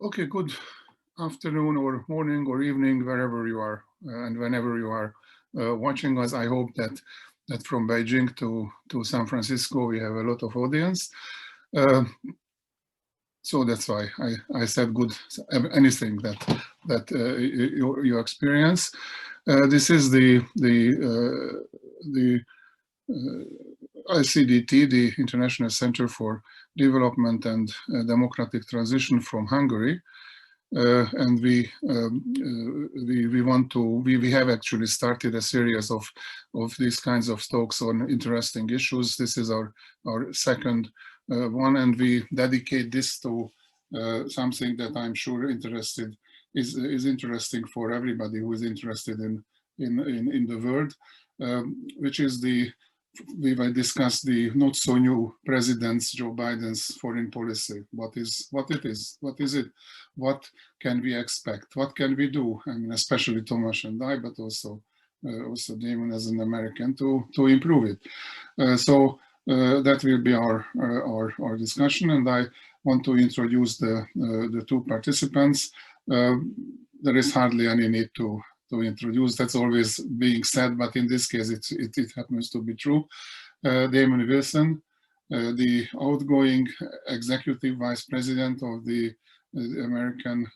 Okay, good afternoon or morning or evening, wherever you are and whenever you are watching us. I hope that from Beijing to San Francisco, we have a lot of audience. So that's why I said good, anything that you experience. This is the ICDT, the International Center for Development and Democratic Transition from Hungary. And we have actually started a series of these kinds of talks on interesting issues. This is our second one, and we dedicate this to something that I'm sure is interesting for everybody who is interested in the world, which is we will discuss the not so new president's Joe Biden's foreign policy. What is it? What can we expect? What can we do? I mean, especially Tomáš and I, but also Damon as an American to improve it. So that will be our discussion, and I want to introduce the two participants. There is hardly any need to introduce. That's always being said, but in this case, it happens to be true. Damon Wilson, the outgoing executive vice president of the American,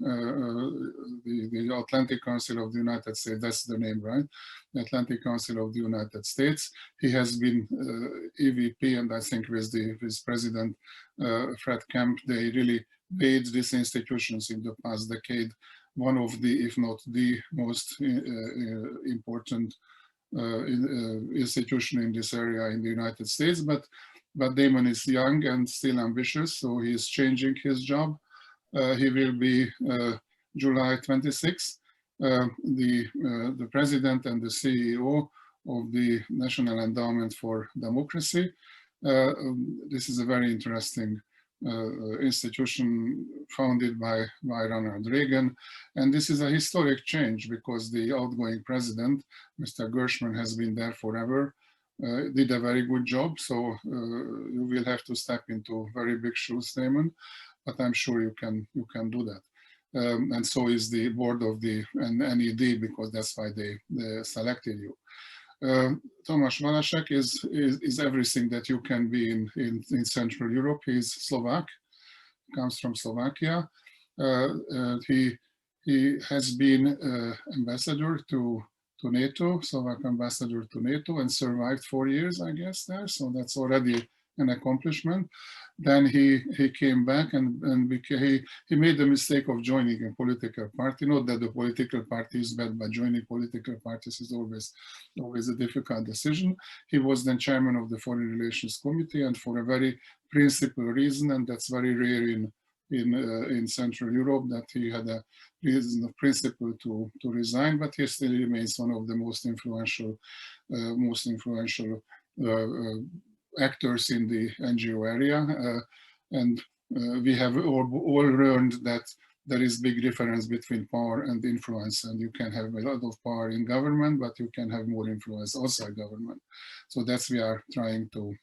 the Atlantic Council of the United States. That's the name, right? The Atlantic Council of the United States. He has been EVP, and I think with President Fred Kemp, they really made these institutions in the past decade one of the, if not the most important institution in this area in the United States. But Damon is young and still ambitious, so he is changing his job. He will be July 26th, the president and the CEO of the National Endowment for Democracy. This is a very interesting institution founded by Ronald Reagan. And this is a historic change because the outgoing president, Mr. Gershman, has been there forever, did a very good job. So you will have to step into very big shoes, Damon, but I'm sure you can do that. And so is the board of the NED, because that's why they selected you. Tomáš Valášek is everything that you can be in Central Europe. He's Slovak, comes from Slovakia. He has been ambassador to NATO, Slovak ambassador to NATO, and survived 4 years, I guess, there. So that's already an accomplishment. Then he came back and he made the mistake of joining a political party. Not that the political party is bad, but joining political parties is always a difficult decision. He was then chairman of the Foreign Relations Committee, and for a very principled reason, and that's very rare in Central Europe, that he had a reason of principle to resign, but he still remains one of the most influential actors in the NGO area, and we have all learned that there is big difference between power and influence, and you can have a lot of power in government, but you can have more influence outside government. So that's we are trying to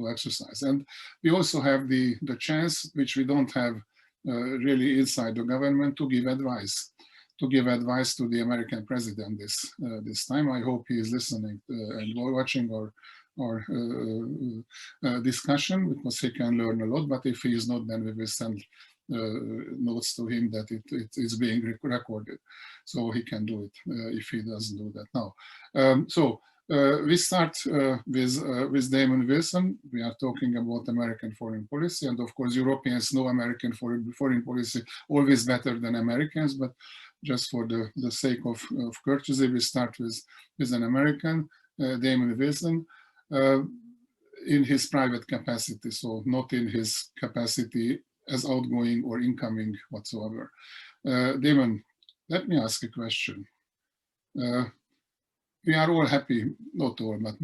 exercise. And we also have the chance, which we don't have really inside the government, to give advice to the American president this time. I hope he is listening and watching our discussion, because he can learn a lot, but if he is not, then we will send notes to him that it is being recorded, so he can do it if he doesn't do that now. So we start with Damon Wilson. We are talking about American foreign policy, and of course Europeans know American foreign policy always better than Americans, but just for the sake of courtesy, we start with an American, Damon Wilson. In his private capacity, so not in his capacity as outgoing or incoming whatsoever. Damon, let me ask a question. We are all happy, not all, but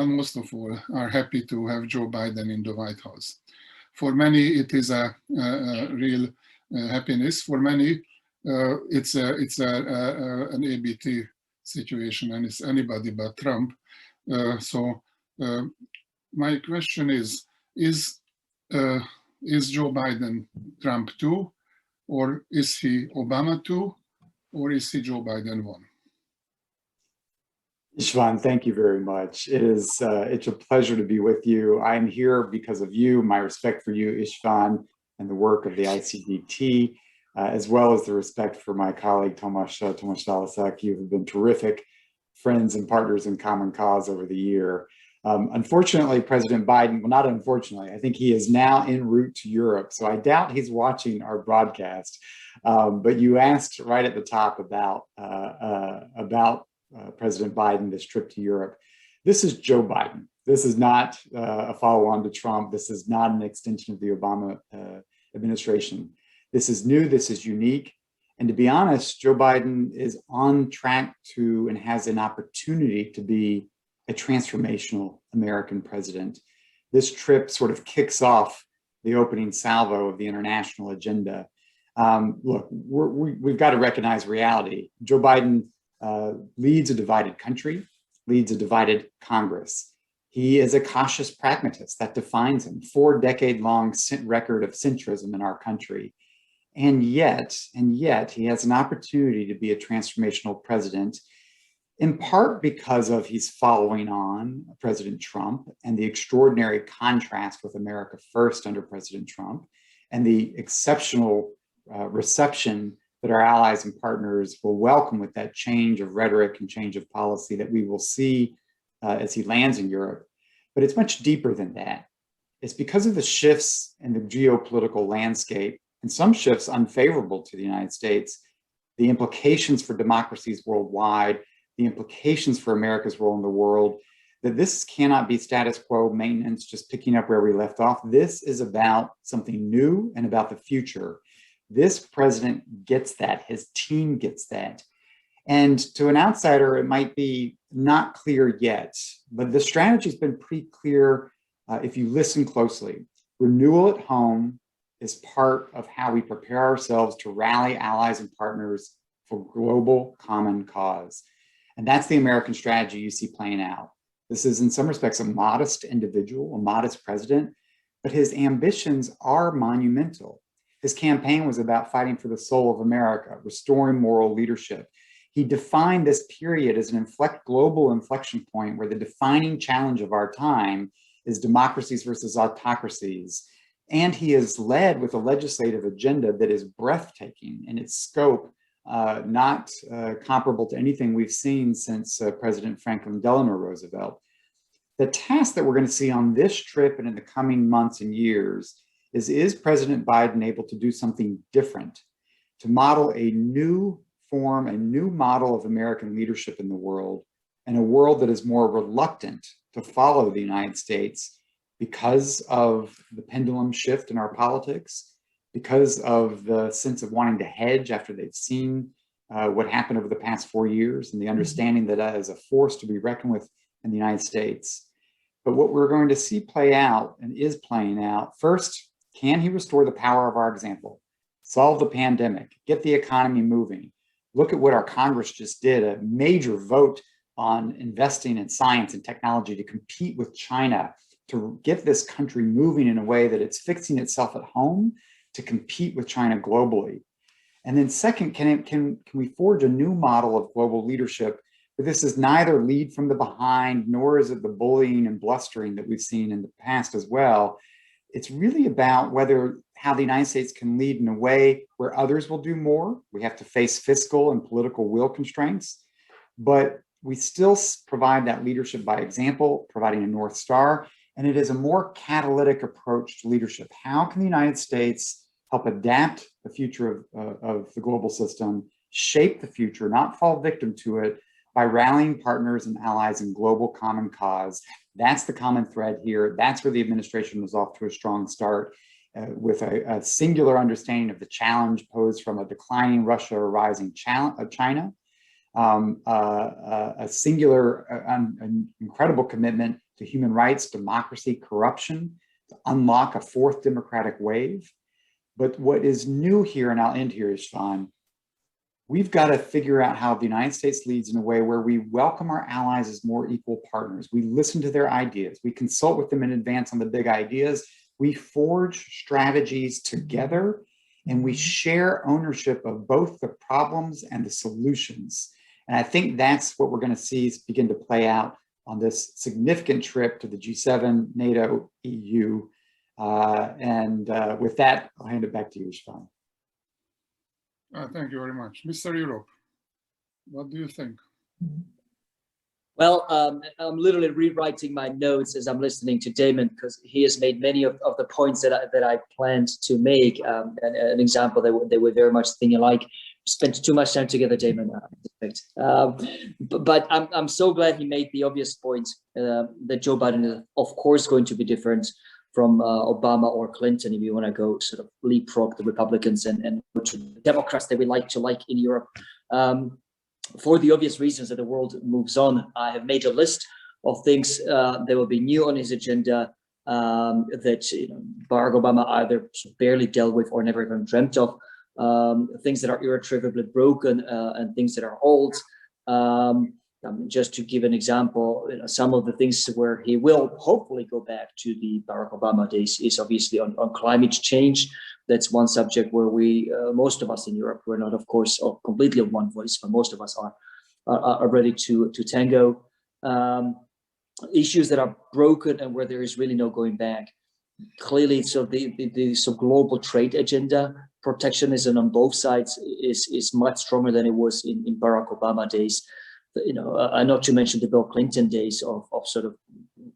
most of all are happy to have Joe Biden in the White House. For many, it is a real happiness. For many, it's an ABT situation, and it's anybody but Trump. So my question is Joe Biden Trump too, or is he Obama 2, or is he Joe Biden 1? István, thank you very much. It's a pleasure to be with you. I'm here because of you, my respect for you, István, and the work of the ICDT, as well as the respect for my colleague, Tomáš Valášek. You have been terrific friends and partners in common cause over the year. Unfortunately, President Biden, well, not unfortunately, I think he is now en route to Europe. So I doubt he's watching our broadcast. But you asked right at the top about President Biden, this trip to Europe. This is Joe Biden. This is not a follow-on to Trump. This is not an extension of the Obama administration. This is new. This is unique. And to be honest, Joe Biden is on track to and has an opportunity to be a transformational American president. This trip sort of kicks off the opening salvo of the international agenda. Look, we've got to recognize reality. Joe Biden leads a divided country, leads a divided Congress. He is a cautious pragmatist. That defines him. 4-decade-long record of centrism in our country. And yet, he has an opportunity to be a transformational president, in part because of he's following on President Trump and the extraordinary contrast with America First under President Trump, and the exceptional reception that our allies and partners will welcome with that change of rhetoric and change of policy that we will see as he lands in Europe. But it's much deeper than that. It's because of the shifts in the geopolitical landscape, and some shifts unfavorable to the United States, the implications for democracies worldwide, the implications for America's role in the world, that this cannot be status quo maintenance, just picking up where we left off. This is about something new and about the future. This president gets that, his team gets that. And to an outsider, it might be not clear yet, but the strategy has been pretty clear if you listen closely. Renewal at home is part of how we prepare ourselves to rally allies and partners for global common cause. And that's the American strategy you see playing out. This is in some respects a modest individual, a modest president, but his ambitions are monumental. His campaign was about fighting for the soul of America, restoring moral leadership. He defined this period as an global inflection point where the defining challenge of our time is democracies versus autocracies. And he is led with a legislative agenda that is breathtaking in its scope, not comparable to anything we've seen since President Franklin Delano Roosevelt. The task that we're going to see on this trip and in the coming months and years is President Biden able to do something different, to model a new form, a new model of American leadership in the world, and a world that is more reluctant to follow the United States because of the pendulum shift in our politics, because of the sense of wanting to hedge after they've seen what happened over the past 4 years, and the understanding that that is a force to be reckoned with in the United States. But what we're going to see play out, and is playing out, first, can he restore the power of our example? Solve the pandemic, get the economy moving. Look at what our Congress just did, a major vote on investing in science and technology to compete with China, to get this country moving in a way that it's fixing itself at home to compete with China globally. And then second, can we forge a new model of global leadership where this is neither lead from the behind, nor is it the bullying and blustering that we've seen in the past as well. It's really about how the United States can lead in a way where others will do more. We have to face fiscal and political will constraints, but we still provide that leadership by example, providing a North Star, and it is a more catalytic approach to leadership. How can the United States help adapt the future of the global system, shape the future, not fall victim to it, by rallying partners and allies in global common cause? That's the common thread here. That's where the administration was off to a strong start, with a singular understanding of the challenge posed from a declining Russia or rising China, a singular, incredible commitment to human rights, democracy, corruption, to unlock a fourth democratic wave. But what is new here, and I'll end here, István, we've got to figure out how the United States leads in a way where we welcome our allies as more equal partners. We listen to their ideas. We consult with them in advance on the big ideas. We forge strategies together. and we share ownership of both the problems and the solutions. And I think that's what we're going to see begin to play out on this significant trip to the G7, NATO, EU. With that, I'll hand it back to you, István. Thank you very much. Mr. Europe, what do you think? Well, I'm literally rewriting my notes as I'm listening to Damon, because he has made many of the points that I planned to make. An example, they were very much thinking alike. Spent too much time together, Damon. But I'm so glad he made the obvious point that Joe Biden is, of course, going to be different from Obama or Clinton, if you want to go sort of leapfrog the Republicans and go to the Democrats that we like in Europe. For the obvious reasons that the world moves on, I have made a list of things that will be new on his agenda that Barack Obama either barely dealt with or never even dreamt of. Things that are irretrievably broken and things that are old. Just to give an example, some of the things where he will hopefully go back to the Barack Obama days is obviously on climate change. That's one subject where we, most of us in Europe, we're not, of course, completely of one voice, but most of us are ready to tango. Issues that are broken and where there is really no going back. Clearly, so the global trade agenda, protectionism on both sides is much stronger than it was in Barack Obama days. Not to mention the Bill Clinton days of sort of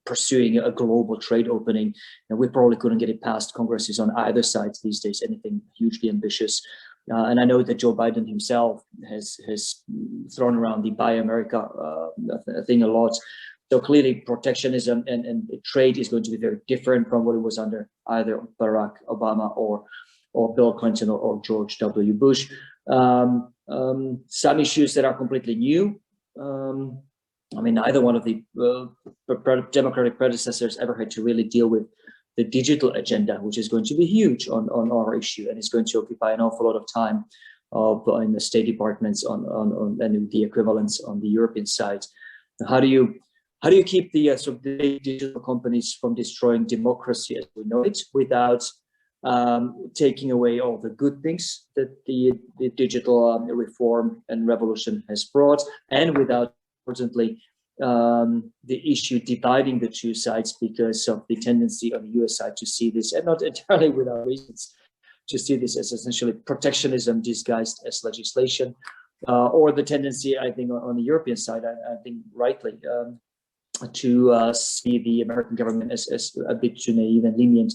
pursuing a global trade opening, and we probably couldn't get it past Congresses on either side these days, anything hugely ambitious. And I know that Joe Biden himself has thrown around the Buy America thing a lot. So clearly protectionism and trade is going to be very different from what it was under either Barack Obama or Bill Clinton or George W. Bush. Some issues that are completely new. I mean, neither one of the Democratic predecessors ever had to really deal with the digital agenda, which is going to be huge on our issue, and it's going to occupy an awful lot of time in the State Departments and the equivalents on the European side. How do you keep the sort of big digital companies from destroying democracy as we know it without taking away all the good things that the digital reform and revolution has brought, and without, importantly, the issue dividing the two sides because of the tendency on the US side to see this, and not entirely without reasons, to see this as essentially protectionism disguised as legislation, or the tendency, I think, on the European side, I think rightly, to see the American government as a bit too naive and lenient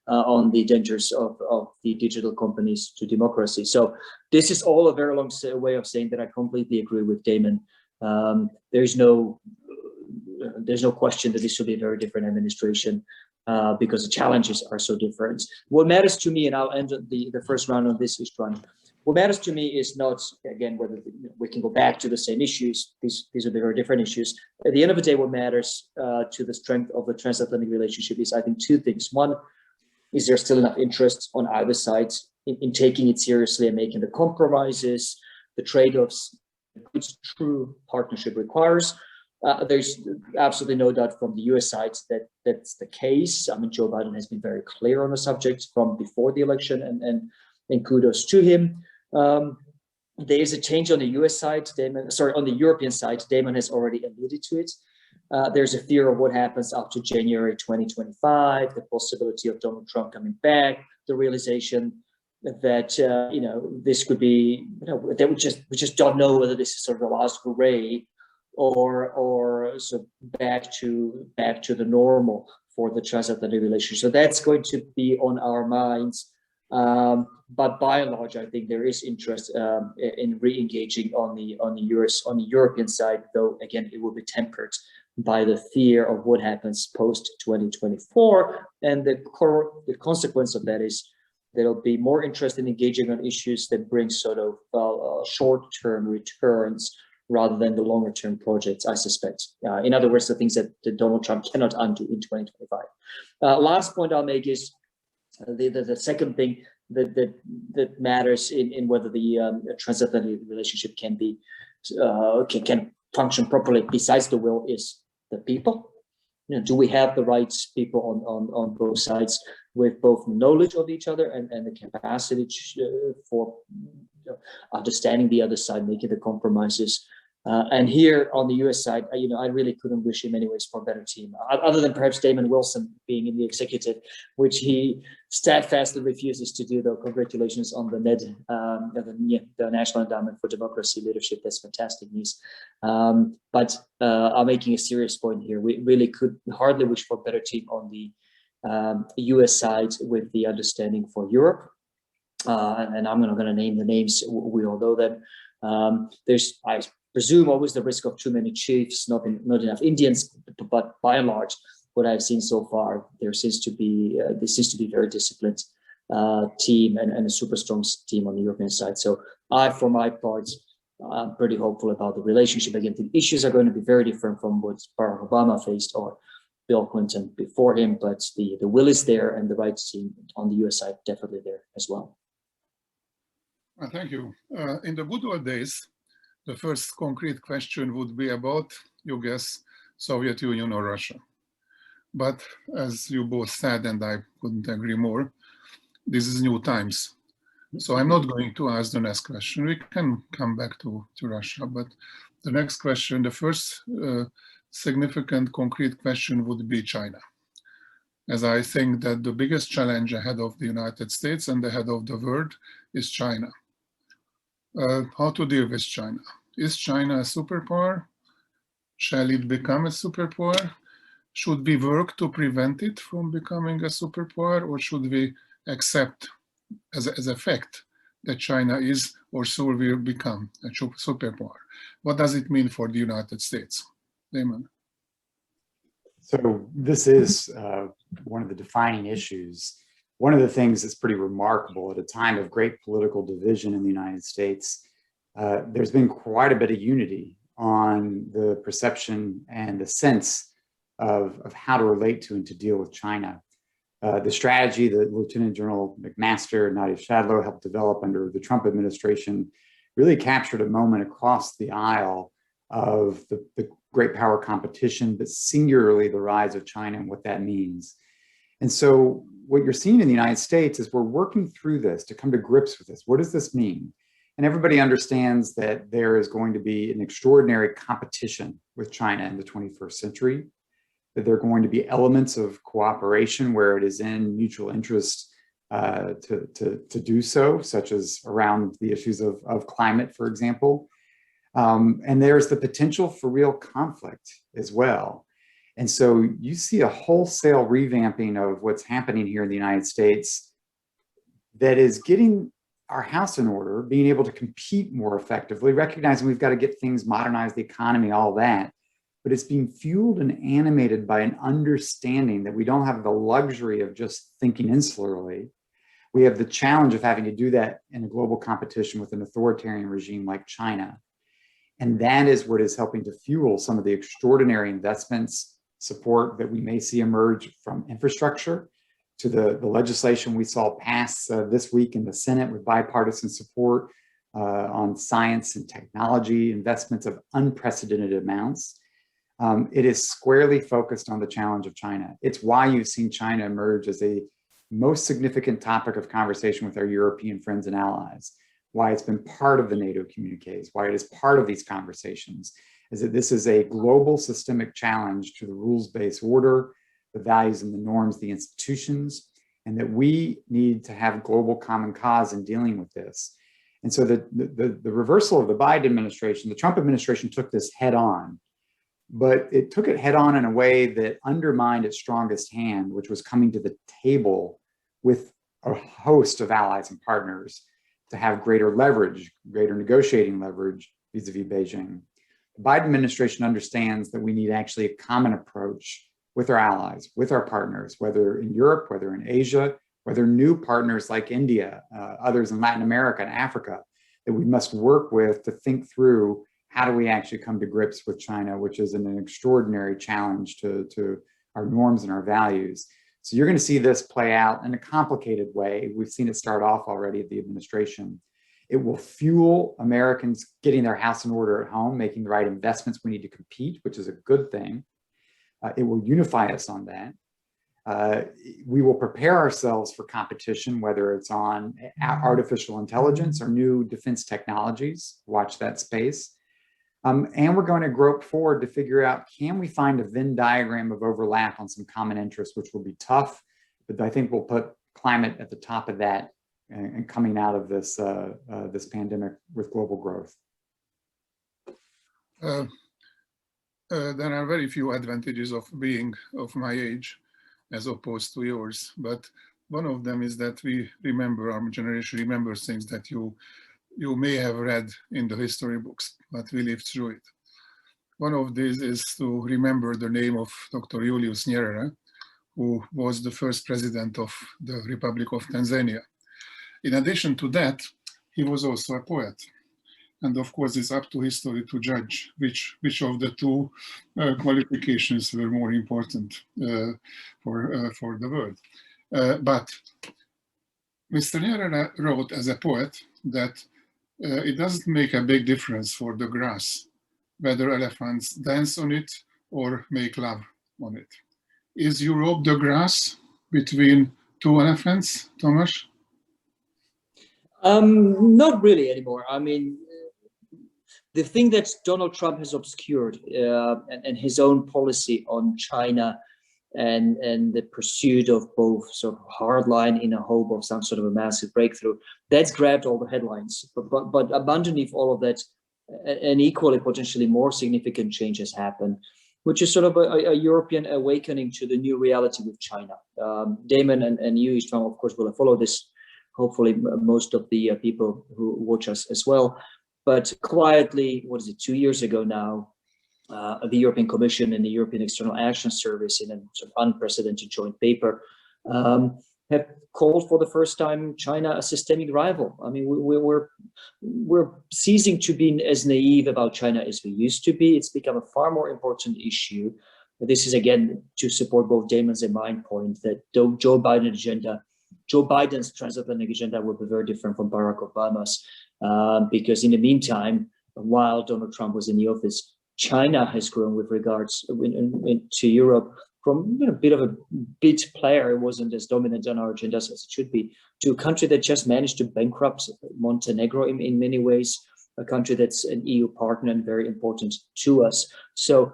on the dangers of the digital companies to democracy. So this is all a very long way of saying that I completely agree with Damon. There's no question that this should be a very different administration because the challenges are so different. What matters to me, and I'll end the first round on this one. What matters to me is not, again, whether we can go back to the same issues. These are very different issues. At the end of the day, what matters to the strength of the transatlantic relationship is, I think, two things. One, is there still enough interest on either side in taking it seriously and making the compromises, the trade-offs which true partnership requires? There's absolutely no doubt from the US side that that's the case. I mean, Joe Biden has been very clear on the subject from before the election, and kudos to him. There is a change on the US side, on the European side. Damon has already alluded to it. There's a fear of what happens up to January 2025, the possibility of Donald Trump coming back, the realization that this could be, that we just don't know whether this is sort of the last hurrah or sort of back to the normal for the transatlantic relationship. So that's going to be on our minds. But by and large, I think there is interest in re-engaging on the European side, though again it will be tempered by the fear of what happens post 2024, and the consequence of that is there'll be more interest in engaging on issues that bring sort of short-term returns rather than the longer-term projects, I suspect. In other words, the things that Donald Trump cannot undo in 2025. Last point I'll make is the second thing that matters in whether the transatlantic relationship can function properly besides the will is the people. do we have the right people on both sides with both knowledge of each other and the capacity for understanding the other side, making the compromises. And here on the US side, I really couldn't wish in many ways for a better team, other than perhaps Damon Wilson being in the executive, which he steadfastly refuses to do, though. Congratulations on the NED, the National Endowment for Democracy Leadership. That's fantastic news. But I'm making a serious point here. We really could hardly wish for a better team on the US side with the understanding for Europe. And I'm not going to name the names. We all know them. There's, I presume, always the risk of too many chiefs, not enough Indians, but by and large, what I've seen so far, there seems to be very disciplined team and a super strong team on the European side. So for my part, I'm pretty hopeful about the relationship. Again, the issues are going to be very different from what Barack Obama faced or Bill Clinton before him, but the will is there, and the right team on the US side definitely there as well. Thank you. In the good old days, the first concrete question would be about, you guess, Soviet Union or Russia. But as you both said, and I couldn't agree more, this is new times. So I'm not going to ask the next question. We can come back to Russia, but the next question, the first significant concrete question would be China. As I think that the biggest challenge ahead of the United States and ahead of the world is China. How to deal with China? Is China a superpower? Shall it become a superpower? Should we work to prevent it from becoming a superpower, or should we accept as a fact that China is or soon will become a superpower? What does it mean for the United States? Damon. So this is one of the defining issues. One of the things that's pretty remarkable at a time of great political division in the United States, there's been quite a bit of unity on the perception and the sense of how to relate to and to deal with China. The strategy that Lieutenant General McMaster and Nadia Shadlow helped develop under the Trump administration really captured a moment across the aisle of the great power competition, but singularly the rise of China and what that means. And so what you're seeing in the United States is we're working through this to come to grips with this. What does this mean? And everybody understands that there is going to be an extraordinary competition with China in the 21st century, that there are going to be elements of cooperation where it is in mutual interest to do so, such as around the issues of climate, for example. And there's the potential for real conflict as well. And so you see a wholesale revamping of what's happening here in the United States that is getting our house in order, being able to compete more effectively, recognizing we've got to get things modernized, the economy, all that. But it's being fueled and animated by an understanding that we don't have the luxury of just thinking insularly. We have the challenge of having to do that in a global competition with an authoritarian regime like China. And that is what is helping to fuel some of the extraordinary investments, support that we may see emerge from infrastructure to the legislation we saw pass this week in the Senate with bipartisan support on science and technology investments of unprecedented amounts. It is squarely focused on the challenge of China. It's why you've seen China emerge as a most significant topic of conversation with our European friends and allies, why it's been part of the NATO communiques, why it is part of these conversations, is that this is a global systemic challenge to the rules-based order, the values and the norms, the institutions, and that we need to have global common cause in dealing with this. And so the reversal of the Biden administration, the Trump administration took this head on, but it took it head on in a way that undermined its strongest hand, which was coming to the table with a host of allies and partners to have greater leverage, greater negotiating leverage vis-a-vis Beijing. The Biden administration understands that we need actually a common approach with our allies, with our partners, whether in Europe, whether in Asia, whether new partners like India, others in Latin America and Africa, that we must work with to think through how do we actually come to grips with China, which is an extraordinary challenge to our norms and our values. So you're going to see this play out in a complicated way. We've seen it start off already at the administration. It will fuel Americans getting their house in order at home, making the right investments we need to compete, which is a good thing. It will unify us on that. We will prepare ourselves for competition, whether it's on artificial intelligence or new defense technologies. Watch that space. And we're going to grope forward to figure out, can we find a Venn diagram of overlap on some common interests, which will be tough, but I think we'll put climate at the top of that and coming out of this, this pandemic with global growth. There are very few advantages of being of my age as opposed to yours, but one of them is that we remember, our generation remembers things that you may have read in the history books, but we lived through it. One of these is to remember the name of Dr. Julius Nyerere, who was the first president of the Republic of Tanzania. In addition to that, he was also a poet. And of course, it's up to history to judge which of the two qualifications were more important for the world. But Mr. Nyerere wrote as a poet that it doesn't make a big difference for the grass whether elephants dance on it or make love on it. Is Europe the grass between two elephants, Tomáš? Not really anymore. I mean, the thing that Donald Trump has obscured and his own policy on China and the pursuit of both sort of hardline in a hope of some sort of a massive breakthrough, that's grabbed all the headlines. But underneath all of that, an equally potentially more significant change has happened, which is sort of a European awakening to the new reality with China. Damon and you, István, of course, will follow this. Hopefully, most of the people who watch us as well. But quietly, what is it, 2 years ago now, the European Commission and the European External Action Service, in a sort of unprecedented joint paper, have called for the first time China a systemic rival. I mean, we're ceasing to be as naive about China as we used to be. It's become a far more important issue. This is, again, to support both Damon's and mine point that Joe Biden's transatlantic agenda will be very different from Barack Obama's, because in the meantime, while Donald Trump was in the office, China has grown with regards to Europe from a bit of a bit player. It wasn't as dominant on our agenda as it should be, to a country that just managed to bankrupt Montenegro in many ways, a country that's an EU partner and very important to us. So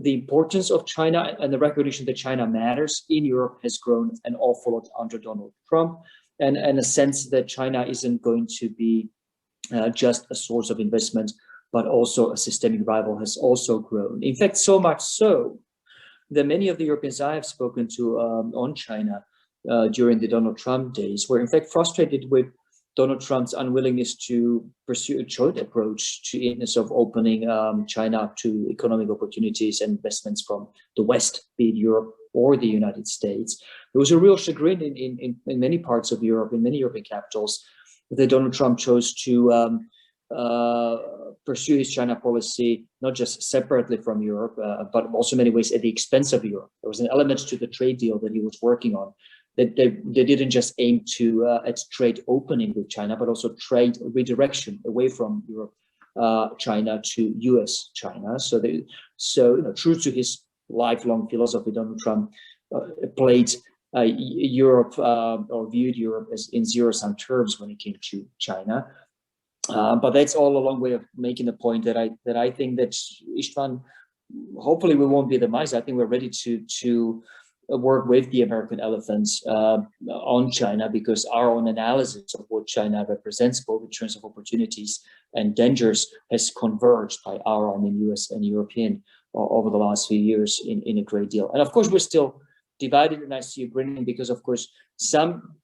the importance of China and the recognition that China matters in Europe has grown an awful lot under Donald Trump, and a sense that China isn't going to be just a source of investment, but also a systemic rival has also grown. In fact, so much so that many of the Europeans I have spoken to on China during the Donald Trump days were in fact frustrated with Donald Trump's unwillingness to pursue a joint approach to sort of opening China up to economic opportunities and investments from the West, be it Europe or the United States. There was a real chagrin in many parts of Europe, in many European capitals, that Donald Trump chose to pursue his China policy, not just separately from Europe, but also in many ways at the expense of Europe. There was an element to the trade deal that he was working on, that they didn't just aim to at trade opening with China, but also trade redirection away from Europe, China to US China. So true to his lifelong philosophy, Donald Trump played Europe or viewed Europe as in zero-sum terms when it came to China. But that's all a long way of making the point that I think that István, hopefully we won't be the mice. I think we're ready to work with the American elephants on China, because our own analysis of what China represents, both in terms of opportunities and dangers, has converged by our own US and European over the last few years in a great deal. And of course, we're still divided, and I see you grinning, because of course some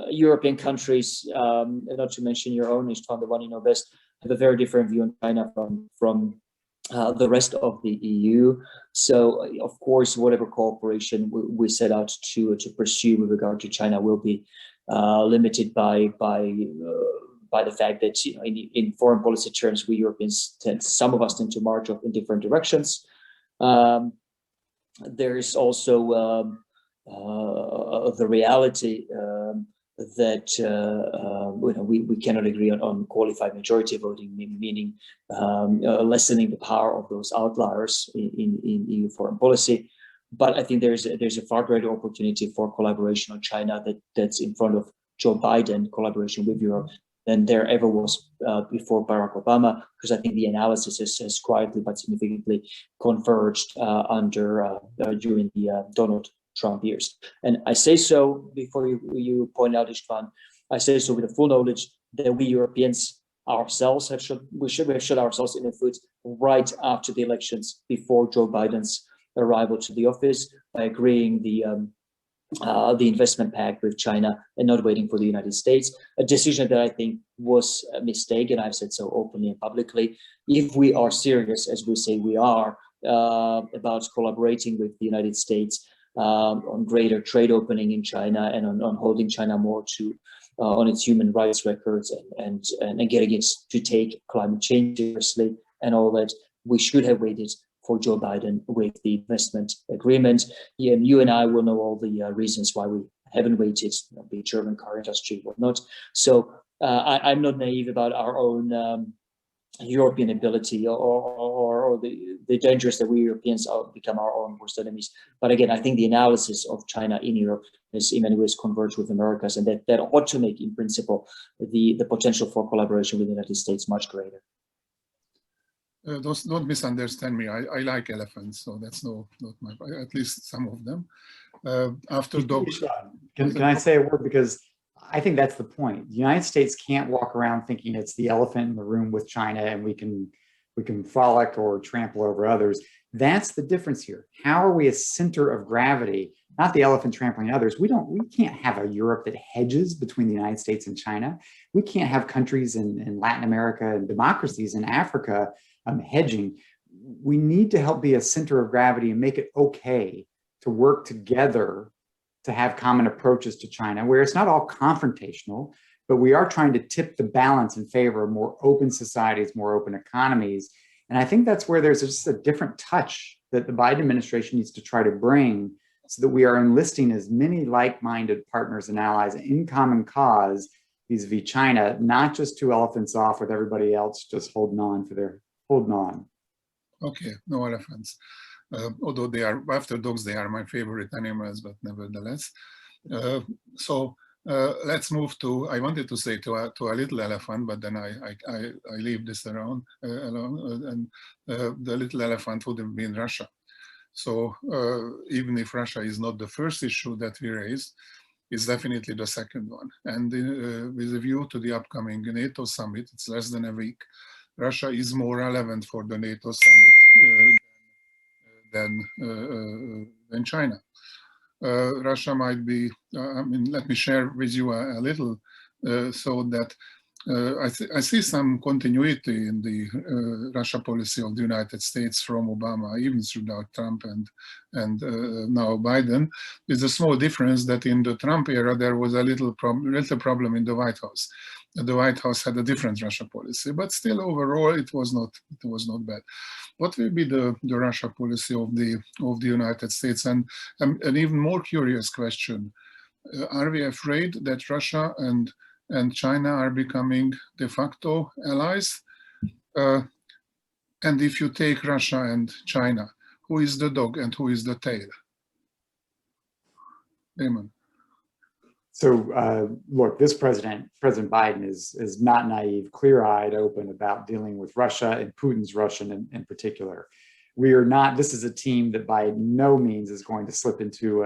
European countries, not to mention your own, István, the one you know best, have a very different view on China from the rest of the EU. So, of course, whatever cooperation we set out to pursue with regard to China will be limited by the fact that in foreign policy terms, we Europeans some of us tend to march off in different directions. There is also the reality that we cannot agree on qualified majority voting, meaning lessening the power of those outliers in EU foreign policy. But I think there's a far greater opportunity for collaboration on China that's in front of Joe Biden, collaboration with Europe, than there ever was before Barack Obama, because I think the analysis has quietly but significantly converged during the Donald Trump years. And I say so, before you point out, István, I say so with the full knowledge that we Europeans ourselves have shot ourselves in the foot right after the elections, before Joe Biden's arrival to the office, by agreeing the investment pact with China and not waiting for the United States, a decision that I think was a mistake, and I've said so openly and publicly. If we are serious, as we say we are, about collaborating with the United States on greater trade opening in China and on holding China more to on its human rights records and getting it to take climate change seriously and all that, we should have waited for Joe Biden with the investment agreement. You and I will know all the reasons why we haven't waited, be it German car industry or not. So I'm not naive about our own European ability or the dangers that we Europeans become our own worst enemies. But again, I think the analysis of China in Europe is in many ways converged with America's, and that ought to make, in principle, the potential for collaboration with the United States much greater. Don't misunderstand me. I like elephants, so that's not my, at least some of them. After dogs. Can I say a word? Because I think that's the point. The United States can't walk around thinking it's the elephant in the room with China and we can frolic or trample over others. That's the difference here. How are we a center of gravity, not the elephant trampling others? We can't have a Europe that hedges between the United States and China. We can't have countries in Latin America and democracies in Africa hedging. We need to help be a center of gravity and make it okay to work together to have common approaches to China, where it's not all confrontational, but we are trying to tip the balance in favor of more open societies, more open economies. And I think that's where there's just a different touch that the Biden administration needs to try to bring, so that we are enlisting as many like-minded partners and allies in common cause vis-a-vis China, not just two elephants off with everybody else just holding on. Okay, no elephants. Although they are, after dogs, they are my favorite animals, but nevertheless. So let's move to, I wanted to say to a little elephant, but then I leave this alone, and the little elephant would have been Russia. So even if Russia is not the first issue that we raised, it's definitely the second one. And with a view to the upcoming NATO summit, it's less than a week, Russia is more relevant for the NATO summit than China. Russia might be, I mean, let me share with you a little, so that I see some continuity in the Russia policy of the United States from Obama, even throughout Trump and now Biden, with a small difference that in the Trump era there was a little problem in the White House. The White House had a different Russia policy, but still overall it was not bad. What will be the Russia policy of the United States? And an even more curious question: are we afraid that Russia and China are becoming de facto allies? And if you take Russia and China, who is the dog and who is the tail? Damon. So look, this President Biden is not naive, clear-eyed, open about dealing with Russia and Putin's Russian in particular. We are not, this is a team that by no means is going to slip into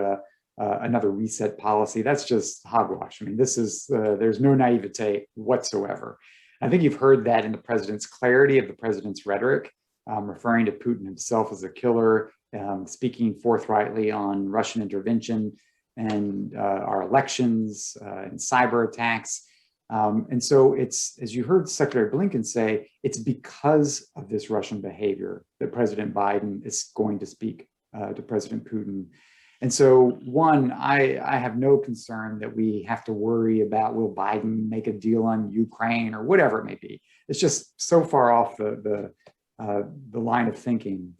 another reset policy. That's just hogwash. I mean, this is, there's no naivete whatsoever. I think you've heard that in the president's clarity of the president's rhetoric, referring to Putin himself as a killer, speaking forthrightly on Russian intervention and our elections and cyber attacks. And so it's, as you heard Secretary Blinken say, it's because of this Russian behavior that President Biden is going to speak to President Putin. And so, one, I have no concern that we have to worry about, will Biden make a deal on Ukraine or whatever it may be. It's just so far off the line of thinking.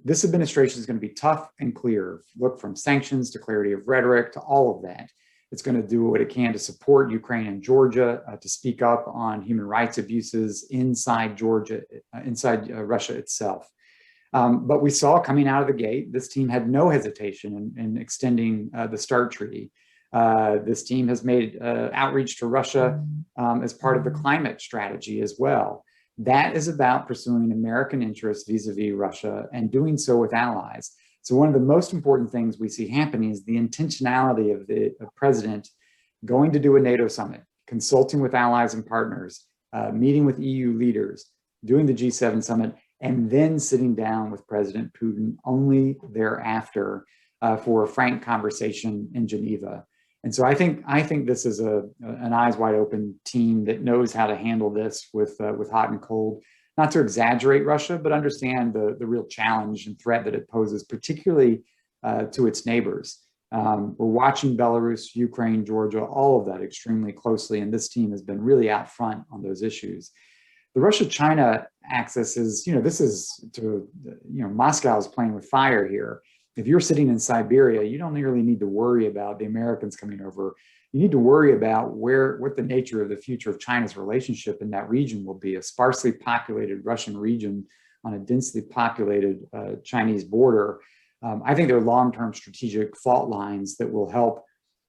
This administration is going to be tough and clear. Look from sanctions to clarity of rhetoric to all of that. It's going to do what it can to support Ukraine and Georgia, to speak up on human rights abuses inside Georgia, inside Russia itself. But we saw coming out of the gate, this team had no hesitation in extending the START treaty. This team has made outreach to Russia as part of the climate strategy as well. That is about pursuing American interests vis-a-vis Russia and doing so with allies. So one of the most important things we see happening is the intentionality of the president going to do a NATO summit, consulting with allies and partners, meeting with EU leaders, doing the G7 summit, and then sitting down with President Putin only thereafter for a frank conversation in Geneva. And so I think this is an eyes wide open team that knows how to handle this with hot and cold, not to exaggerate Russia, but understand the real challenge and threat that it poses, particularly to its neighbors. We're watching Belarus, Ukraine, Georgia, all of that extremely closely, and this team has been really out front on those issues. The Russia-China axis is, this is Moscow is playing with fire here. If you're sitting in Siberia, you don't really need to worry about the Americans coming over. You need to worry about what the nature of the future of China's relationship in that region will be. A sparsely populated Russian region on a densely populated Chinese border. I think there are long-term strategic fault lines that will help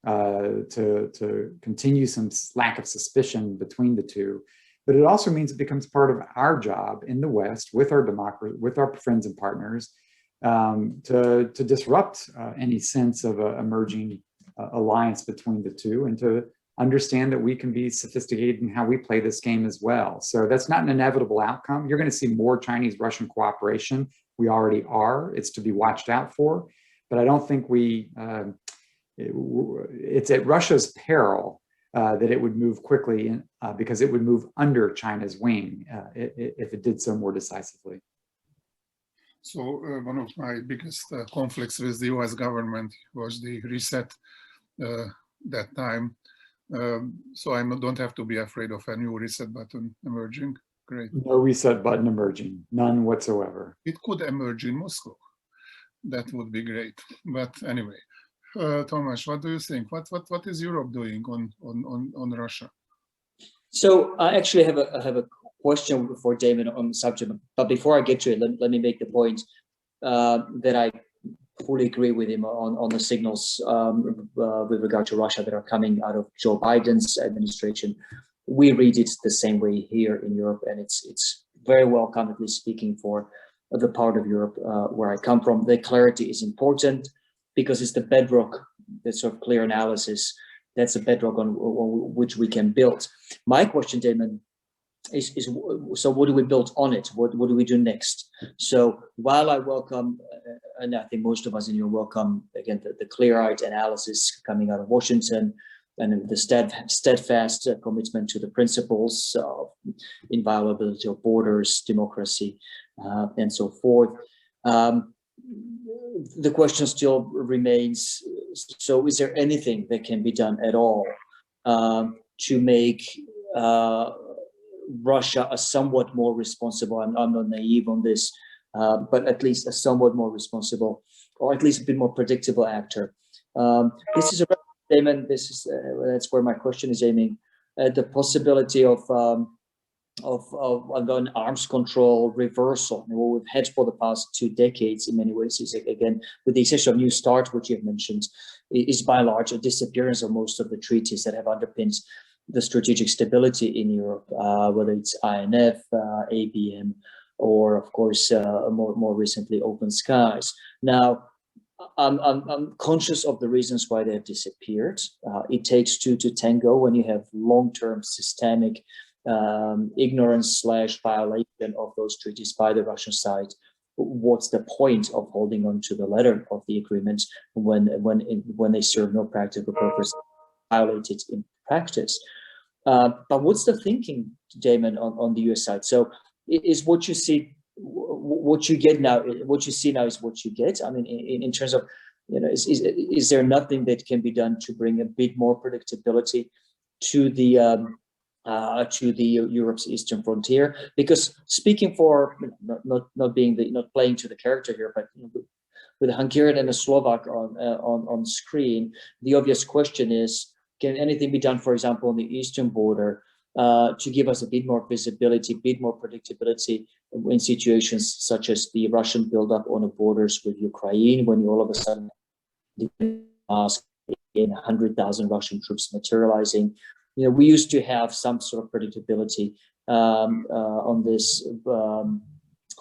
to continue some lack of suspicion between the two. But it also means it becomes part of our job in the West with our democracy, with our friends and partners, to disrupt any sense of an emerging alliance between the two, and to understand that we can be sophisticated in how we play this game as well. So that's not an inevitable outcome. You're going to see more Chinese-Russian cooperation. We already are. It's to be watched out for. But I don't think it's at Russia's peril that it would move quickly because it would move under China's wing if it did so more decisively. So one of my biggest conflicts with the US government was the reset that time. So I don't have to be afraid of a new reset button emerging. Great. No reset button emerging, none whatsoever. It could emerge in Moscow. That would be great. But anyway, Tomáš, what do you think? What is Europe doing on Russia? So I actually have a question for Damon on the subject, but before I get to it, let me make the point that I fully agree with him on the signals with regard to Russia that are coming out of Joe Biden's administration. We read it the same way here in Europe, and it's very welcome, at least speaking for the part of Europe where I come from. The clarity is important because it's the bedrock, the sort of clear analysis. That's a bedrock on which we can build. My question, Damon, is so what do we build on it? What do we do next? So while I welcome, and I think most of us in Europe welcome, again, the clear-eyed analysis coming out of Washington, and the steadfast commitment to the principles of inviolability of borders, democracy, and so forth. The question still remains, so is there anything that can be done at all to make Russia a somewhat more responsible, I'm not naive on this, but at least a somewhat more responsible, or at least a bit more predictable actor? This is a Damon, that's where my question is aiming at, the possibility of an arms control reversal. And what we've had for the past 2 decades in many ways is, again, with the exception of New START, which you have mentioned, is by and large a disappearance of most of the treaties that have underpinned the strategic stability in Europe, whether it's INF, ABM, or of course, more recently, Open Skies. Now, I'm conscious of the reasons why they have disappeared. It takes 2 to tango when you have long-term systemic ignorance / violation of those treaties by the Russian side. What's the point of holding on to the letter of the agreement when they serve no practical purpose, violated in practice? But what's the thinking, Damon, on the US side? So is what you see, what you get now, what you see now is what you get? I mean, in terms of, is there nothing that can be done to bring a bit more predictability to the Europe's eastern frontier? Because speaking for not playing to the character here, but with a Hungarian and a Slovak on screen, the obvious question is, Can anything be done, for example, on the eastern border to give us a bit more visibility, a bit more predictability in situations such as the Russian buildup on the borders with Ukraine, when you all of a sudden ask in 100,000 Russian troops materializing? We used to have some sort of predictability on this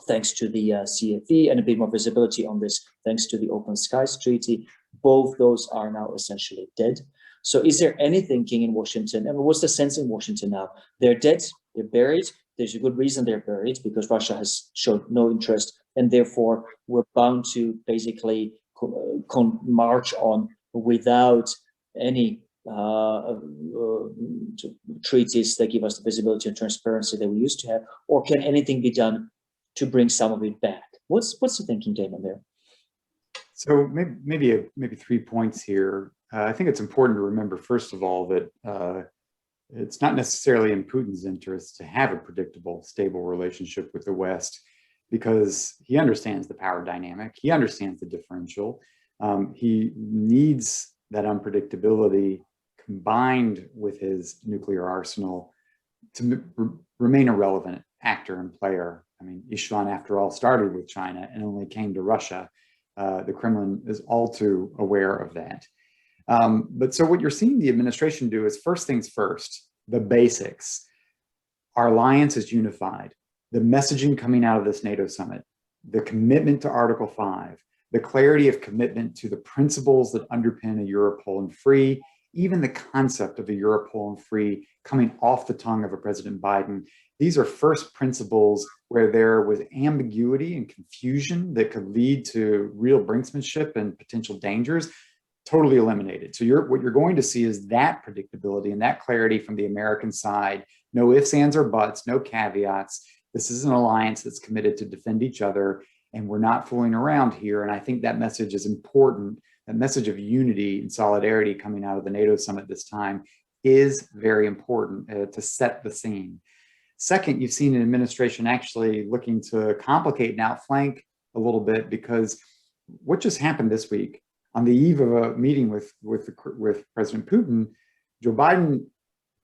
thanks to the CFE, and a bit more visibility on this thanks to the Open Skies Treaty. Both those are now essentially dead. So is there any thinking in Washington? And what's the sense in Washington now? They're dead, they're buried. There's a good reason they're buried, because Russia has showed no interest, and therefore we're bound to basically march on without any treaties that give us the visibility and transparency that we used to have. Or can anything be done to bring some of it back? What's the thinking, Damon, there? So maybe 3 points here. I think it's important to remember, first of all, that it's not necessarily in Putin's interest to have a predictable, stable relationship with the West, because he understands the power dynamic. He understands the differential. He needs that unpredictability combined with his nuclear arsenal to remain a relevant actor and player. I mean, István, after all, started with China and only came to Russia. The Kremlin is all too aware of that. But so what you're seeing the administration do is, first things first, the basics. Our alliance is unified. The messaging coming out of this NATO summit, the commitment to Article 5, the clarity of commitment to the principles that underpin a Europe whole and free, even the concept of a Europe whole and free coming off the tongue of a President Biden. These are first principles where there was ambiguity and confusion that could lead to real brinksmanship and potential dangers, totally eliminated. So what you're going to see is that predictability and that clarity from the American side. No ifs, ands, or buts, no caveats. This is an alliance that's committed to defend each other, and we're not fooling around here. And I think that message is important. That message of unity and solidarity coming out of the NATO summit this time is very important to set the scene. Second, you've seen an administration actually looking to complicate and outflank a little bit, because what just happened this week, on the eve of a meeting with President Putin, Joe Biden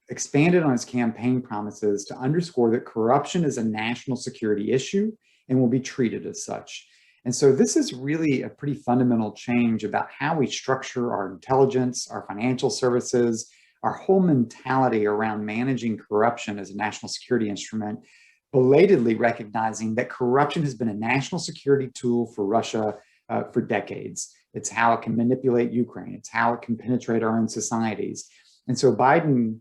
expanded on his campaign promises to underscore that corruption is a national security issue and will be treated as such. And so this is really a pretty fundamental change about how we structure our intelligence, our financial services, our whole mentality around managing corruption as a national security instrument, belatedly recognizing that corruption has been a national security tool for Russia for decades. It's how it can manipulate Ukraine. It's how it can penetrate our own societies. And so Biden,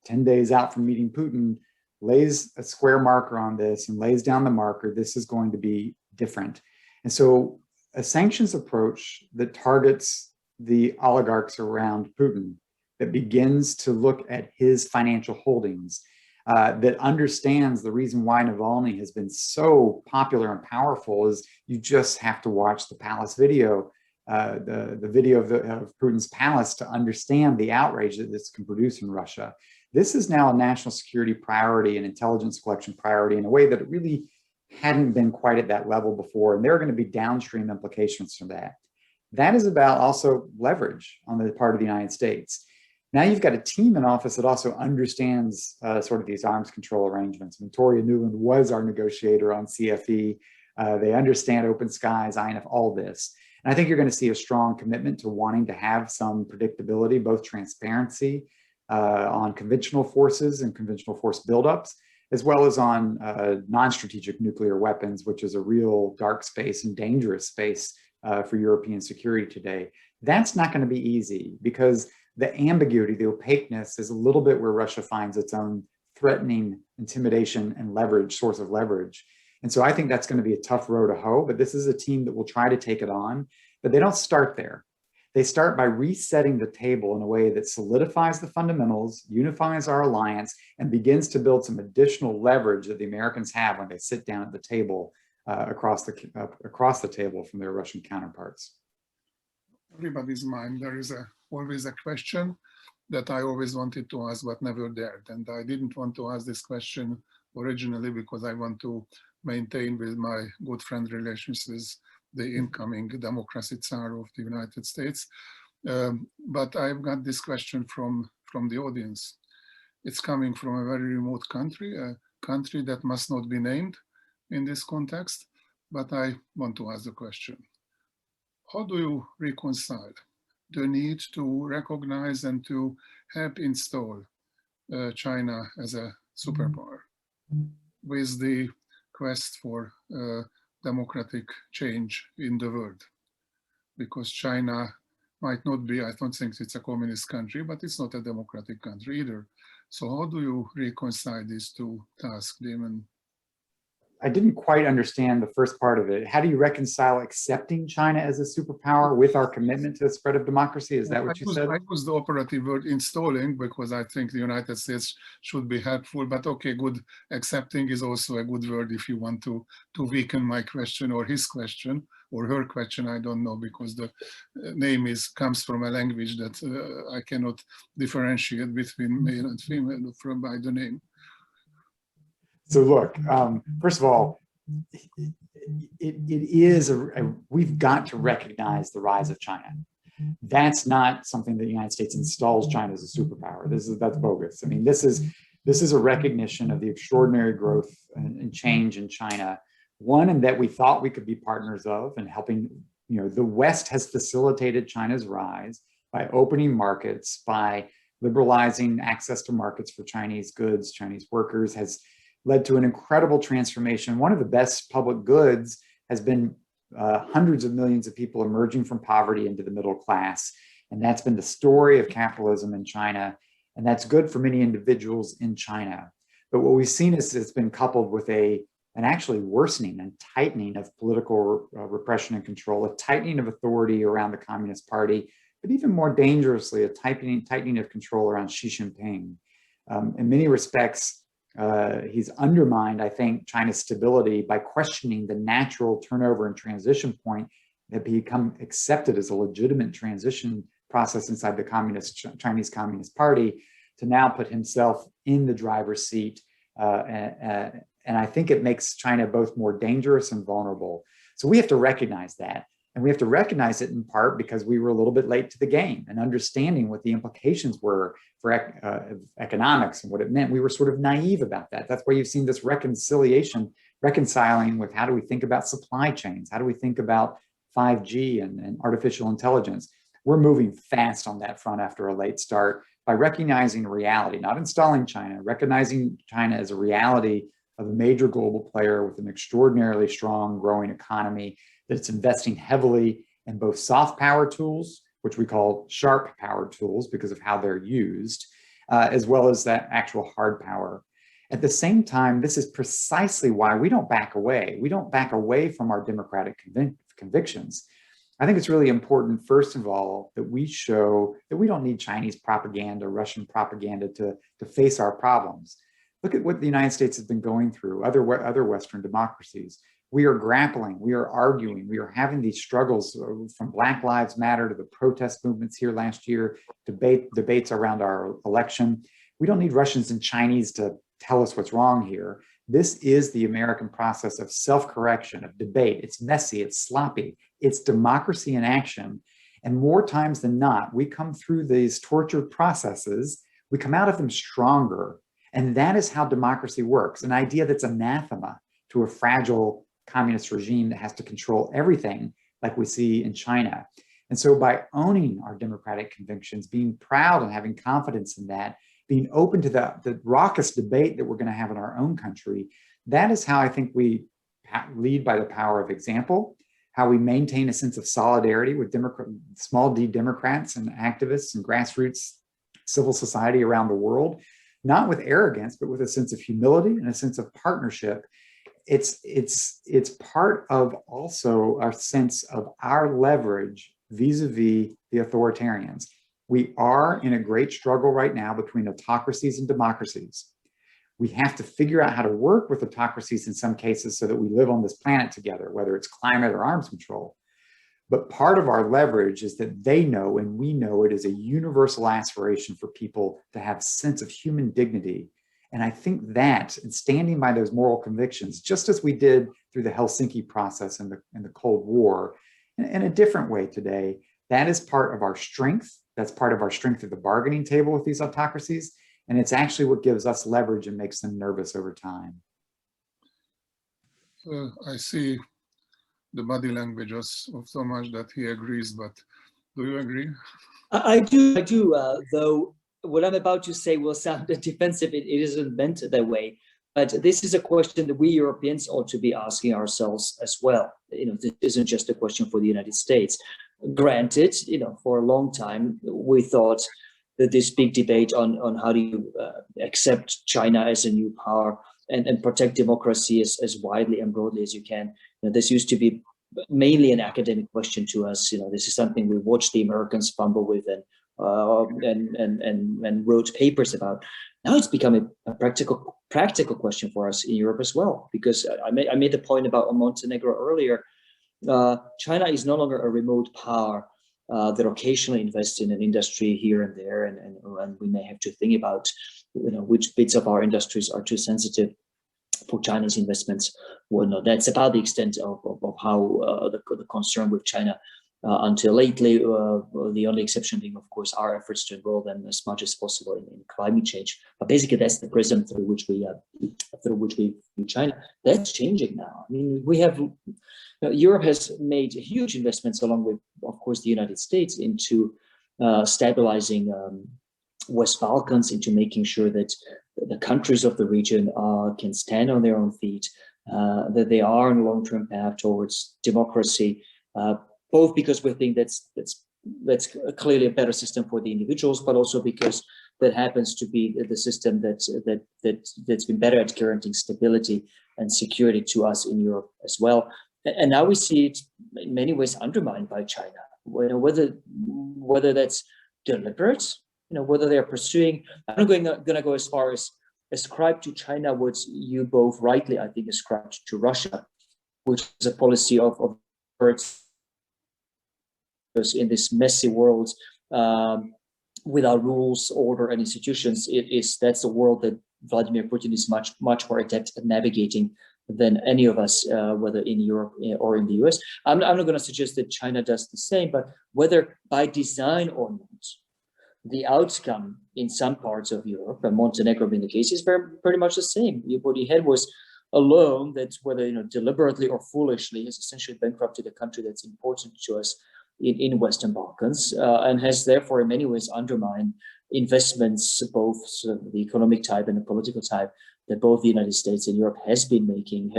10 days out from meeting Putin, lays a square marker on this and lays down the marker. This is going to be different. And so a sanctions approach that targets the oligarchs around Putin, that begins to look at his financial holdings, that understands the reason why Navalny has been so popular and powerful is you just have to watch the palace video, the video of Putin's palace, to understand the outrage that this can produce in Russia. This is now a national security priority and intelligence collection priority in a way that it really hadn't been quite at that level before. And there are going to be downstream implications from that. That is about also leverage on the part of the United States. Now you've got a team in office that also understands sort of these arms control arrangements. Victoria Nuland was our negotiator on CFE. They understand open skies, INF, all this. And I think you're going to see a strong commitment to wanting to have some predictability, both transparency on conventional forces and conventional force buildups, as well as on non-strategic nuclear weapons, which is a real dark space and dangerous space for European security today. That's not going to be easy, because the ambiguity, the opaqueness is a little bit where Russia finds its own threatening intimidation and leverage, source of leverage. And so I think that's going to be a tough row to hoe, but this is a team that will try to take it on, but they don't start there. They start by resetting the table in a way that solidifies the fundamentals, unifies our alliance, and begins to build some additional leverage that the Americans have when they sit down at the table across the table from their Russian counterparts. Everybody's mind, there is always a question that I always wanted to ask but never dared. And I didn't want to ask this question originally because I want to maintain with my good friend relations with the incoming democracy Tsar of the United States. But I've got this question from the audience. It's coming from a very remote country, a country that must not be named in this context, but I want to ask the question. How do you reconcile the need to recognize and to help install China as a superpower with the quest for democratic change in the world? Because China might not be, I don't think it's a communist country, but it's not a democratic country either. So how do you reconcile these two tasks, Damon? I didn't quite understand the first part of it. How do you reconcile accepting China as a superpower with our commitment to the spread of democracy? Is that what you said? I use the operative word installing because I think the United States should be helpful, but okay, good. Accepting is also a good word if you want to weaken my question or his question or her question. I don't know, because the name comes from a language that I cannot differentiate between male and female by the name. So look, first of all, we've got to recognize the rise of China. That's not something that the United States installs China as a superpower. That's bogus. I mean, this is a recognition of the extraordinary growth and change in China. One, in that we thought we could be partners of and helping, the West has facilitated China's rise by opening markets, by liberalizing access to markets for Chinese goods, Chinese workers, has led to an incredible transformation. One of the best public goods has been hundreds of millions of people emerging from poverty into the middle class. And that's been the story of capitalism in China. And that's good for many individuals in China. But what we've seen is it's been coupled with an actually worsening and tightening of political repression and control, a tightening of authority around the Communist Party, but even more dangerously, a tightening of control around Xi Jinping. In many respects, he's undermined, I think, China's stability by questioning the natural turnover and transition point that become accepted as a legitimate transition process inside the Chinese Communist Party, to now put himself in the driver's seat. And I think it makes China both more dangerous and vulnerable. So we have to recognize that. And we have to recognize it in part because we were a little bit late to the game and understanding what the implications were for economics and what it meant. We were sort of naive about that. That's why you've seen this reconciling with how do we think about supply chains? How do we think about 5G and artificial intelligence? We're moving fast on that front after a late start by recognizing reality, not installing China, recognizing China as a reality of a major global player with an extraordinarily strong growing economy that's investing heavily in both soft power tools, which we call sharp power tools because of how they're used, as well as that actual hard power. At the same time, this is precisely why we don't back away. We don't back away from our democratic convictions. I think it's really important, first of all, that we show that we don't need Chinese propaganda, Russian propaganda to face our problems. Look at what the United States has been going through, other Western democracies. We are grappling, we are arguing, we are having these struggles from Black Lives Matter to the protest movements here last year, debates around our election. We don't need Russians and Chinese to tell us what's wrong here. This is the American process of self-correction, of debate. It's messy, it's sloppy, it's democracy in action. And more times than not, we come through these tortured processes, we come out of them stronger. And that is how democracy works, an idea that's anathema to a fragile communist regime that has to control everything like we see in China. And so by owning our democratic convictions, being proud and having confidence in that, being open to the raucous debate that we're going to have in our own country, that is how I think we lead by the power of example, how we maintain a sense of solidarity with small d Democrats and activists and grassroots civil society around the world, not with arrogance, but with a sense of humility and a sense of partnership. It's part of also our sense of our leverage vis-a-vis the authoritarians. We are in a great struggle right now between autocracies and democracies. We have to figure out how to work with autocracies in some cases so that we live on this planet together, whether it's climate or arms control. But part of our leverage is that they know, and we know, it is a universal aspiration for people to have a sense of human dignity. And I think that, and standing by those moral convictions, just as we did through the Helsinki process and the Cold War, in a different way today, That is part of our strength. That's part of our strength at the bargaining table with these autocracies. And it's actually what gives us leverage and makes them nervous over time. I see the body language of Tomáš that he agrees, but do you agree? I do, though what I'm about to say will sound defensive. It isn't meant that way. But this is a question that we Europeans ought to be asking ourselves as well. This isn't just a question for the United States. Granted, for a long time, we thought that this big debate on how do you accept China as a new power and protect democracy as widely and broadly as you can. This used to be mainly an academic question to us. This is something we watched the Americans fumble with and wrote papers about. Now it's become a practical question for us in Europe as well, because I made the point about Montenegro earlier. China is no longer a remote power that occasionally invests in an industry here and there, and we may have to think about which bits of our industries are too sensitive for Chinese investments. Well, no, that's about the extent of how the concern with China until lately. The only exception being, of course, our efforts to involve them as much as possible in climate change. But basically, that's the prism through which we view China. That's changing now. I mean, we have Europe has made huge investments, along with, of course, the United States, into stabilizing West Balkans, into making sure that the countries of the region can stand on their own feet, that they are on a long-term path towards democracy. Both because we think that's clearly a better system for the individuals, but also because that happens to be the system that's been better at guaranteeing stability and security to us in Europe as well. And now we see it in many ways undermined by China. Whether that's deliberate, whether they're pursuing. I'm not going to go as far as ascribe to China what you both rightly, I think, ascribed to Russia, which is a policy of in this messy world without rules, order, and institutions. That's a world that Vladimir Putin is much more adept at navigating than any of us, whether in Europe or in the US. I'm not going to suggest that China does the same, but whether by design or not, the outcome in some parts of Europe, and Montenegro being the case, is pretty much the same. What he had was a loan that, whether deliberately or foolishly, has essentially bankrupted a country that's important to us in Western Balkans, and has therefore in many ways undermined investments, both sort of the economic type and the political type, that both the United States and Europe have been making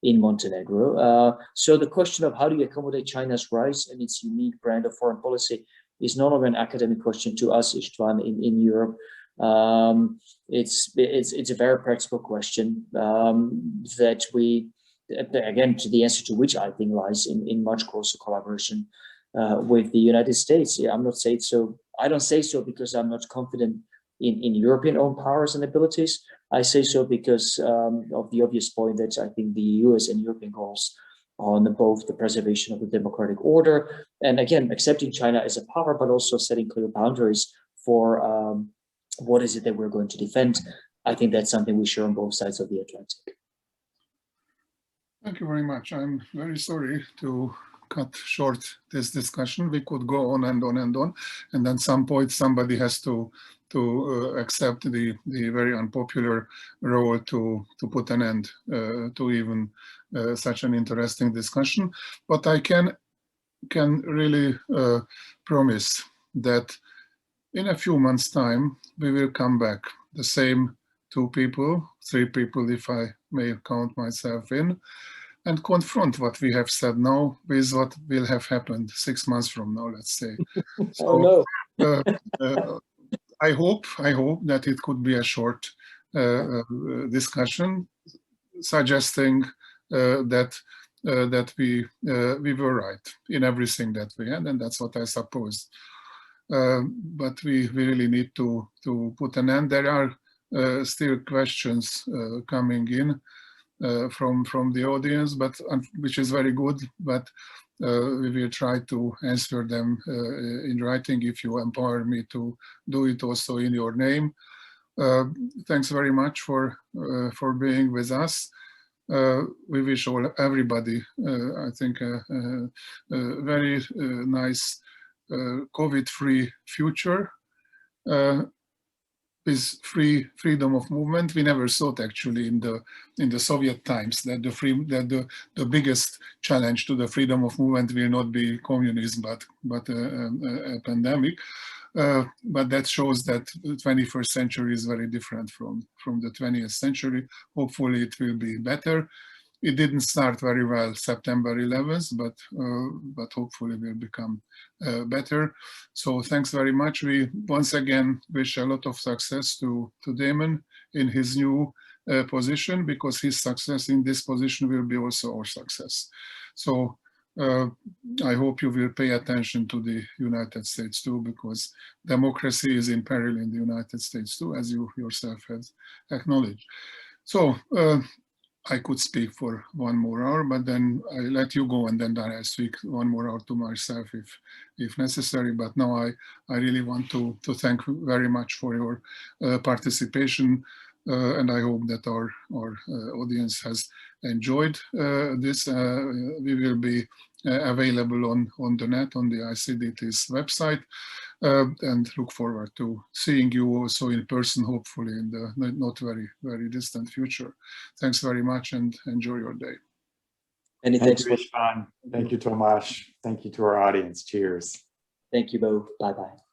in Montenegro. So the question of how do you accommodate China's rise and its unique brand of foreign policy is no longer an academic question to us, István, in Europe. It's a very practical question that we, again, to the answer to which I think lies in much closer collaboration with the United States. Yeah, I'm not saying so. I don't say so because I'm not confident in European own powers and abilities. I say so because of the obvious point that I think the US and European goals on both the preservation of the democratic order and, again, accepting China as a power, but also setting clear boundaries for what is it that we're going to defend. I think that's something we share on both sides of the Atlantic. Thank you very much. I'm very sorry to cut short this discussion. We could go on and on and on, and at some point somebody has to accept the very unpopular role to put an end to even such an interesting discussion. But I can really promise that in a few months' time we will come back, the same 2 people, 3 people if I may count myself in, and confront what we have said now with what will have happened 6 months from now, let's say. So, oh, no. I hope that it could be a short discussion, suggesting that we were right in everything that we had, and that's what I suppose. But we really need to put an end. There are still questions coming in from the audience, but which is very good. But we will try to answer them in writing if you empower me to do it also in your name. Thanks very much for being with us. we wish everybody, I think, a very nice COVID-free future. With freedom of movement. We never thought actually in the Soviet times that the biggest challenge to the freedom of movement will not be communism but a pandemic. But that shows that the 21st century is very different from the 20th century. Hopefully it will be better. It didn't start very well September 11th, but hopefully will become better. So thanks very much. We once again wish a lot of success to Damon in his new position, because his success in this position will be also our success. So I hope you will pay attention to the United States too, because democracy is in peril in the United States too, as you yourself have acknowledged. So I could speak for 1 more hour, but then I let you go, and then I speak 1 more hour to myself if necessary. But now I really want to thank very much for your participation, and I hope that our audience has enjoyed this. We will be available on the net, on the ICDT's website, and look forward to seeing you also in person, hopefully in the not very distant future. Thanks very much and enjoy your day. Many Thank thanks. you, István. Thank you, Tomáš. Thank you to our audience. Cheers. Thank you both. Bye-bye.